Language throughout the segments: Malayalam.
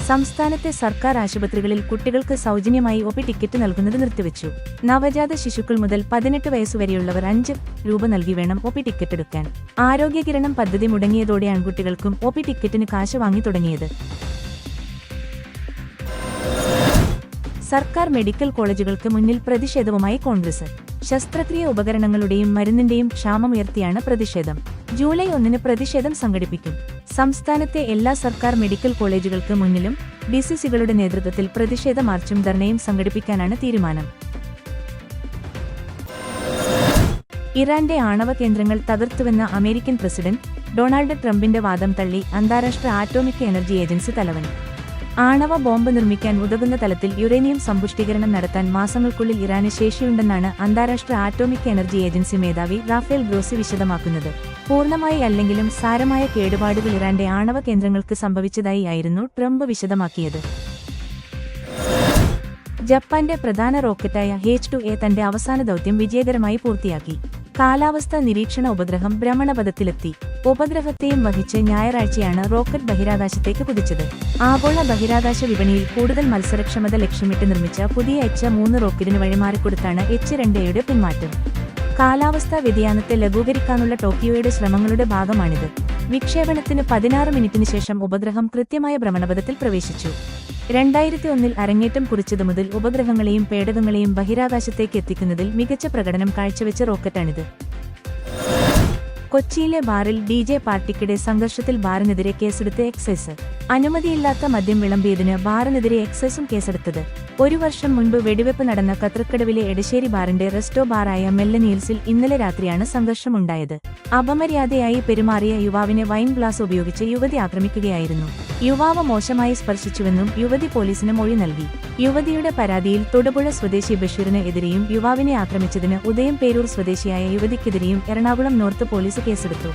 സംസ്ഥാനത്തെ സർക്കാർ ആശുപത്രികളിൽ കുട്ടികൾക്ക് സൗജന്യമായി ഒപി ടിക്കറ്റ് നൽകുന്നത് നിർത്തിവെച്ചു. നവജാത ശിശുക്കൾ മുതൽ 18 വയസ്സുവരെയുള്ളവർ 5 രൂപ നൽകി വേണം ഒപി ടിക്കറ്റ് എടുക്കാൻ. ആരോഗ്യകിരണം പദ്ധതി മുടങ്ങിയതോടെ ആൺകുട്ടികൾക്കും ഒപി ടിക്കറ്റിന് കാശ് വാങ്ങി തുടങ്ങിയത്. സർക്കാർ മെഡിക്കൽ കോളേജുകൾക്ക് മുന്നിൽ പ്രതിഷേധവുമായി കോൺഗ്രസ്. ശസ്ത്രക്രിയ ഉപകരണങ്ങളുടെയും മരുന്നിന്റെയും ക്ഷാമമുയർത്തിയാണ് പ്രതിഷേധം. ജൂലൈ 1 പ്രതിഷേധം സംഘടിപ്പിക്കും. സംസ്ഥാനത്തെ എല്ലാ സർക്കാർ മെഡിക്കൽ കോളേജുകൾക്ക് മുന്നിലും ഡിസിസികളുടെ നേതൃത്വത്തിൽ പ്രതിഷേധ മാർച്ചും ധർണയും സംഘടിപ്പിക്കാനാണ് തീരുമാനം. ഇറാന്റെ ആണവ കേന്ദ്രങ്ങൾ തകർത്തുവെന്ന അമേരിക്കൻ പ്രസിഡന്റ് ഡൊണാൾഡ് ട്രംപിന്റെ വാദം തള്ളി അന്താരാഷ്ട്ര ആറ്റോമിക് എനർജി ഏജൻസി തലവൻ. ആണവ ബോംബ് നിർമ്മിക്കാൻ ഉതകുന്ന തലത്തിൽ യുറേനിയം സമ്പുഷ്ടീകരണം നടത്താൻ മാസങ്ങൾക്കുള്ളിൽ ഇറാന് ശേഷിയുണ്ടെന്നാണ് അന്താരാഷ്ട്ര ആറ്റോമിക് എനർജി ഏജൻസി മേധാവി റാഫേൽ ഗ്രോസി വിശദമാക്കുന്നത്. പൂർണ്ണമായി അല്ലെങ്കിലും സാരമായ കേടുപാടുകൾ ഇറാന്റെ ആണവ കേന്ദ്രങ്ങൾക്ക് സംഭവിച്ചതായി ആയിരുന്നു ട്രംപ് വിശദമാക്കിയത്. ജപ്പാന്റെ പ്രധാന റോക്കറ്റായ H-2A തന്റെ അവസാന ദൗത്യം വിജയകരമായി പൂർത്തിയാക്കി. കാലാവസ്ഥാ നിരീക്ഷണ ഉപഗ്രഹം ഭ്രമണപഥത്തിലെത്തി. ഉപഗ്രഹത്തെയും വഹിച്ച് ഞായറാഴ്ചയാണ് റോക്കറ്റ് ബഹിരാകാശത്തേക്ക് കുതിച്ചത്. ആഗോള ബഹിരാകാശ വിപണിയിൽ കൂടുതൽ മത്സരക്ഷമത ലക്ഷ്യമിട്ട് നിർമ്മിച്ച പുതിയ H-3 റോക്കറ്റിന് വഴിമാറിക്കൊടുത്താണ് H-2Aയുടെ പിന്മാറ്റം. കാലാവസ്ഥാ വ്യതിയാനത്തെ ലഘൂകരിക്കാനുള്ള ടോക്കിയോയുടെ ശ്രമങ്ങളുടെ ഭാഗമാണിത്. വിക്ഷേപണത്തിന് 16 മിനിറ്റിന് ശേഷം ഉപഗ്രഹം കൃത്യമായ ഭ്രമണപഥത്തിൽ പ്രവേശിച്ചു. 2001 അരങ്ങേറ്റം കുറിച്ചതു മുതൽ ഉപഗ്രഹങ്ങളെയും പേടകങ്ങളെയും ബഹിരാകാശത്തേക്ക് എത്തിക്കുന്നതിൽ മികച്ച പ്രകടനം കാഴ്ചവെച്ച റോക്കറ്റാണിത്. കൊച്ചിയിലെ ബാറിൽ DJ പാർട്ടിക്കിടെ സംഘർഷത്തിൽ ബാറിനെതിരെ കേസെടുത്ത് എക്സൈസ്. അനുമതിയില്ലാത്ത മദ്യം വിളമ്പിയതിന് ബാറിനെതിരെ എക്സൈസും കേസെടുത്തത്. 1 വർഷം മുൻപ് വെടിവെപ്പ് നടന്ന കത്രക്കടവിലെ എടശ്ശേരി ബാറിന്റെ റെസ്റ്റോ ബാറായ മെല്ലനീൽസിൽ ഇന്നലെ രാത്രിയാണ് സംഘർഷമുണ്ടായത്. അപമര്യാദയായി പെരുമാറിയ യുവാവിനെ വൈൻ ഗ്ലാസ് ഉപയോഗിച്ച് യുവതി ആക്രമിക്കുകയായിരുന്നു. യുവാവ് മോശമായി സ്പർശിച്ചുവെന്നും യുവതി പോലീസിന് മൊഴി നൽകി. യുവതിയുടെ പരാതിയിൽ തൊടുപുഴ സ്വദേശി ബഷീറിന് എതിരെയും യുവാവിനെ ആക്രമിച്ചതിന് ഉദയം പേരൂർ സ്വദേശിയായ യുവതിക്കെതിരെയും എറണാകുളം നോർത്ത് പോലീസ് കേസെടുത്തു.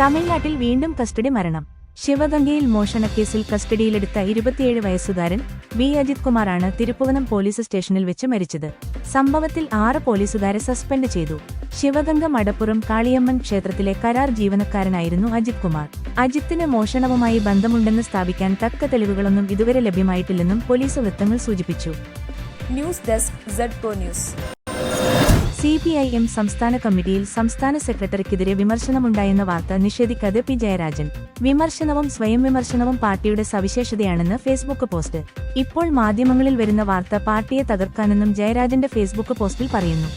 തമിഴ്നാട്ടിൽ വീണ്ടും കസ്റ്റഡി മരണം. ശിവഗംഗയിൽ മോഷണക്കേസിൽ കസ്റ്റഡിയിലെടുത്ത 27 വയസ്സുകാരൻ ബി അജിത് കുമാറാണ് തിരുപ്പുവനം പോലീസ് സ്റ്റേഷനിൽ വെച്ച് മരിച്ചത്. സംഭവത്തിൽ 6 പോലീസുകാരെ സസ്പെൻഡ് ചെയ്തു. ശിവഗംഗ മടപ്പുറം കാളിയമ്മൻ ക്ഷേത്രത്തിലെ കരാർ ജീവനക്കാരനായിരുന്നു അജിത് കുമാർ. അജിത്തിന് മോഷണവുമായി ബന്ധമുണ്ടെന്ന് സ്ഥാപിക്കാൻ തക്ക തെളിവുകളൊന്നും ഇതുവരെ ലഭ്യമായിട്ടില്ലെന്നും പോലീസ് വൃത്തങ്ങൾ സൂചിപ്പിച്ചു. News desk ZPO news. CPIM സംസ്ഥാന കമ്മിറ്റിയിൽ സംസ്ഥാന സെക്രട്ടറിക്കെതിരെ വിമർശനമുണ്ടായെന്ന വാർത്ത നിഷേധിക്കാതെ പി ജയരാജൻ. വിമർശനവും സ്വയം വിമർശനവും പാർട്ടിയുടെ സവിശേഷതയാണെന്ന് ഫേസ്ബുക്ക് പോസ്റ്റ്. ഇപ്പോൾ മാധ്യമങ്ങളിൽ വരുന്ന വാർത്ത പാർട്ടിയെ തകർക്കാനെന്നും ജയരാജന്റെ ഫേസ്ബുക്ക് പോസ്റ്റിൽ പറയുന്നു.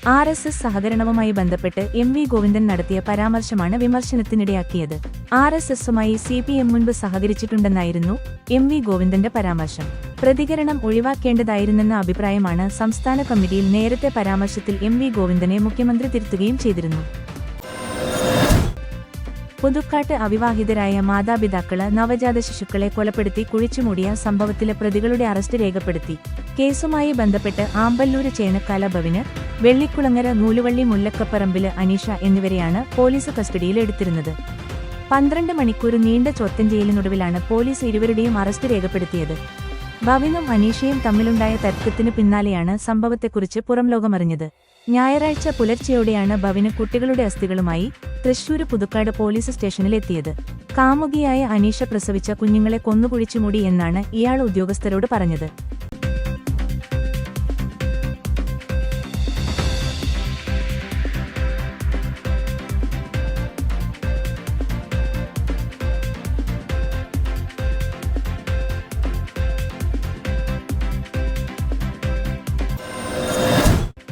RSS സഹകരണവുമായി ബന്ധപ്പെട്ട് MV ഗോവിന്ദൻ നടത്തിയ പരാമർശമാണ് വിമർശനത്തിനിടയാക്കിയത്. RSSുമായി CPM മുൻപ് സഹകരിച്ചിട്ടുണ്ടെന്നായിരുന്നു MV ഗോവിന്ദന്റെ പരാമർശം. പ്രതികരണം ഒഴിവാക്കേണ്ടതായിരുന്നെന്ന അഭിപ്രായമാണ് സംസ്ഥാന കമ്മിറ്റിയിൽ. നേരത്തെ പരാമർശത്തിൽ MV ഗോവിന്ദനെ മുഖ്യമന്ത്രി തിരുത്തുകയും ചെയ്തിരുന്നു. പുതുക്കാട്ട് അവിവാഹിതരായ മാതാപിതാക്കള് നവജാത ശിശുക്കളെ കൊലപ്പെടുത്തി കുഴിച്ചുമൂടിയ സംഭവത്തിലെ പ്രതികളുടെ അറസ്റ്റ് രേഖപ്പെടുത്തി. കേസുമായി ബന്ധപ്പെട്ട് ആമ്പല്ലൂര് ചേനക്കാല ഭവന്, വെള്ളിക്കുളങ്ങര നൂലുവള്ളി മുല്ലക്കപ്പറമ്പില് അനീഷ എന്നിവരെയാണ് പോലീസ് കസ്റ്റഡിയിൽ എടുത്തിരുന്നത്. 12 മണിക്കൂർ നീണ്ട ചോദ്യം ചെയ്യലിനൊടുവിലാണ് പോലീസ് ഇരുവരുടെയും അറസ്റ്റ് രേഖപ്പെടുത്തിയത്. ഭവിനും അനീഷയും തമ്മിലുണ്ടായ തർക്കത്തിന് പിന്നാലെയാണ് സംഭവത്തെക്കുറിച്ച് പുറംലോകമറിഞ്ഞത്. ഞായറാഴ്ച പുലർച്ചെയോടെയാണ് ഭവിന് കുട്ടികളുടെ അസ്ഥികളുമായി തൃശൂര് പുതുക്കാട് പോലീസ് സ്റ്റേഷനിൽ എത്തിയത്. കാമുകിയായ അനീഷ പ്രസവിച്ച കുഞ്ഞുങ്ങളെ കൊന്നുകുഴിച്ചുമൂടി എന്നാണ് ഇയാൾ ഉദ്യോഗസ്ഥരോട് പറഞ്ഞത്.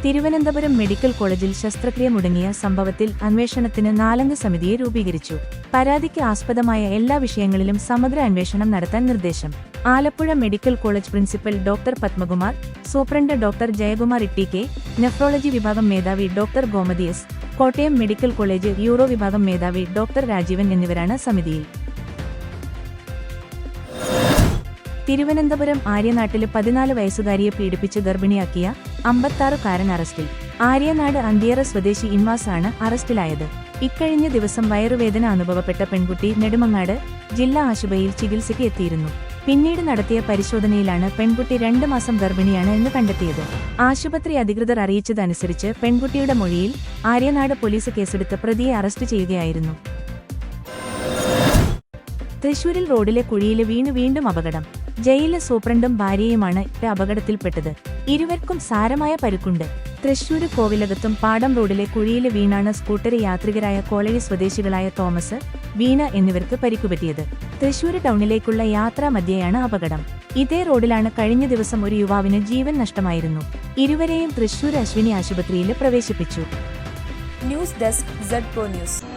തിരുവനന്തപുരം മെഡിക്കൽ കോളേജിൽ ശസ്ത്രക്രിയ മുടങ്ങിയ സംഭവത്തിൽ അന്വേഷണത്തിന് 4-അംഗ സമിതിയെ രൂപീകരിച്ചു. പരാതിക്ക് ആസ്പദമായ എല്ലാ വിഷയങ്ങളിലും സമഗ്ര അന്വേഷണം നടത്താൻ നിർദ്ദേശം. Alappuzha medical college principal doctor Padmakumar, superintendent doctor Jayakumar ഇട്ടികെ, നെഫ്രോളജി വിഭാഗം മേധാവി doctor Gomathi S, Kottayam medical college uro വിഭാഗം മേധാവി ഡോക്ടർ രാജീവൻ എന്നിവരാണ് സമിതിയിൽ. തിരുവനന്തപുരം ആര്യനാട്ടില് 14 വയസ്സുകാരിയെ പീഡിപ്പിച്ച് ഗർഭിണിയാക്കിയ 56-കാരൻ അറസ്റ്റിൽ. ആര്യനാട് അന്തിയറ സ്വദേശി ഇൻവാസ് ആണ് അറസ്റ്റിലായത്. ഇക്കഴിഞ്ഞ ദിവസം വയറുവേദന അനുഭവപ്പെട്ട പെൺകുട്ടി നെടുമങ്ങാട് ജില്ലാ ആശുപത്രിയിൽ ചികിത്സയ്ക്ക് എത്തിയിരുന്നു. പിന്നീട് നടത്തിയ പരിശോധനയിലാണ് പെൺകുട്ടി 2 മാസം ഗർഭിണിയാണ് എന്ന് കണ്ടെത്തിയത്. ആശുപത്രി അധികൃതർ അറിയിച്ചതനുസരിച്ച് പെൺകുട്ടിയുടെ മൊഴിയിൽ ആര്യനാട് പോലീസ് കേസെടുത്ത് പ്രതിയെ അറസ്റ്റ് ചെയ്യുകയായിരുന്നു. തൃശൂരിൽ റോഡിലെ കുഴിയില് വീണു വീണ്ടും അപകടം. ജയില് സൂപ്രണ്ടും ഭാര്യയുമാണ് അപകടത്തിൽപ്പെട്ടത്. ഇരുവർക്കും സാരമായ പരുക്കുണ്ട്. തൃശൂര് കോവിലകത്തും പാടം റോഡിലെ കുഴിയില് വീണാണ് സ്കൂട്ടർ യാത്രികരായ കോളഴി സ്വദേശികളായ തോമസ്, വീണ എന്നിവർക്ക് പരിക്കുപറ്റിയത്. തൃശൂര് ടൗണിലേക്കുള്ള യാത്രാമധ്യേയാണ് അപകടം. ഇതേ റോഡിലാണ് കഴിഞ്ഞ ദിവസം ഒരു യുവാവിന് ജീവൻ നഷ്ടമായിരുന്നു. ഇരുവരെയും തൃശൂർ അശ്വിനി ആശുപത്രിയിൽ പ്രവേശിപ്പിച്ചു. News desk ZPO news.